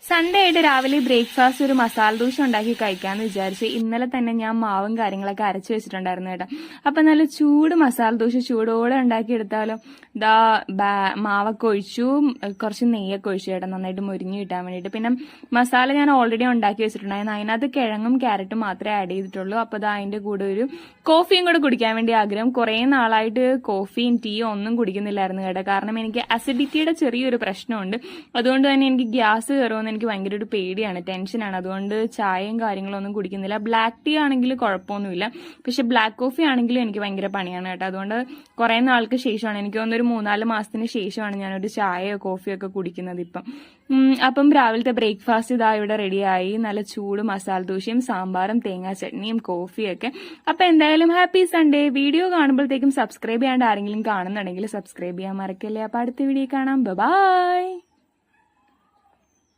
Sunday ആയിട്ട് രാവിലെ breakfast ഒരു മസാല ദോശ ഉണ്ടാക്കി കഴിക്കാന്ന് വിചാരിച്ച് ഇന്നലെ തന്നെ ഞാൻ മാവും കാര്യങ്ങളൊക്കെ അരച്ചു വെച്ചിട്ടുണ്ടായിരുന്നു കേട്ടോ. അപ്പൊ നല്ല ചൂട് മസാല ദോശ ചൂടോടെ ഉണ്ടാക്കി എടുത്താലോ. ഇതാ മാവൊക്കെ ഒഴിച്ചു, കുറച്ച് നെയ്യൊക്കെ ഒഴിച്ചു കേട്ടോ, നന്നായിട്ട് മുരിഞ്ഞു കിട്ടാൻ വേണ്ടിയിട്ട്. പിന്നെ മസാല ഞാൻ ഓൾറെഡി ഉണ്ടാക്കി വെച്ചിട്ടുണ്ടായിരുന്നു. അതിനകത്ത് കിഴങ്ങും ക്യാരറ്റും മാത്രമേ ആഡ് ചെയ്തിട്ടുള്ളൂ. അപ്പൊ ഇതാ അതിന്റെ കൂടെ ഒരു കോഫിയും കൂടെ കുടിക്കാൻ വേണ്ടി ആഗ്രഹം. കുറെ നാളായിട്ട് കോഫിയും ടീയും ഒന്നും കുടിക്കുന്നില്ലായിരുന്നു കേട്ടോ. കാരണം എനിക്ക് അസിഡിറ്റിയുടെ ചെറിയൊരു പ്രശ്നമുണ്ട്. അതുകൊണ്ട് തന്നെ എനിക്ക് ഗ്യാസ് കയറുമെന്ന് എനിക്ക് ഭയങ്കര ഒരു പേടിയാണ്, ടെൻഷനാണ്. അതുകൊണ്ട് ചായയും കാര്യങ്ങളൊന്നും കുടിക്കുന്നില്ല. ബ്ലാക്ക് ടീ ആണെങ്കിൽ കുഴപ്പമൊന്നുമില്ല, പക്ഷെ ബ്ലാക്ക് കോഫി ആണെങ്കിലും എനിക്ക് ഭയങ്കര പണിയാണ് കേട്ടോ. അതുകൊണ്ട് കുറെ നാൾക്ക് ശേഷമാണ്, എനിക്ക് തോന്നുന്നൊരു 3-4 മാസത്തിന് ശേഷമാണ് ഞാനൊരു ചായയോ കോഫിയോ ഒക്കെ കുടിക്കുന്നത് ഇപ്പം. അപ്പം രാവിലത്തെ ബ്രേക്ക്ഫാസ്റ്റ് ഇതാ ഇവിടെ റെഡിയായി. നല്ല ചൂട് മസാല ദോശയും സാമ്പാറും തേങ്ങാ ചട്നിയും കോഫിയൊക്കെ. അപ്പൊ എന്തായാലും ഹാപ്പി സൺഡേ. വീഡിയോ കാണുമ്പോഴത്തേക്കും സബ്സ്ക്രൈബ് ചെയ്യാണ്ട് ആരെങ്കിലും കാണുന്നുണ്ടെങ്കിൽ സബ്സ്ക്രൈബ് ചെയ്യാൻ മറക്കല്ലേ. അപ്പൊ അടുത്ത വീഡിയോ കാണാം. ബൈ.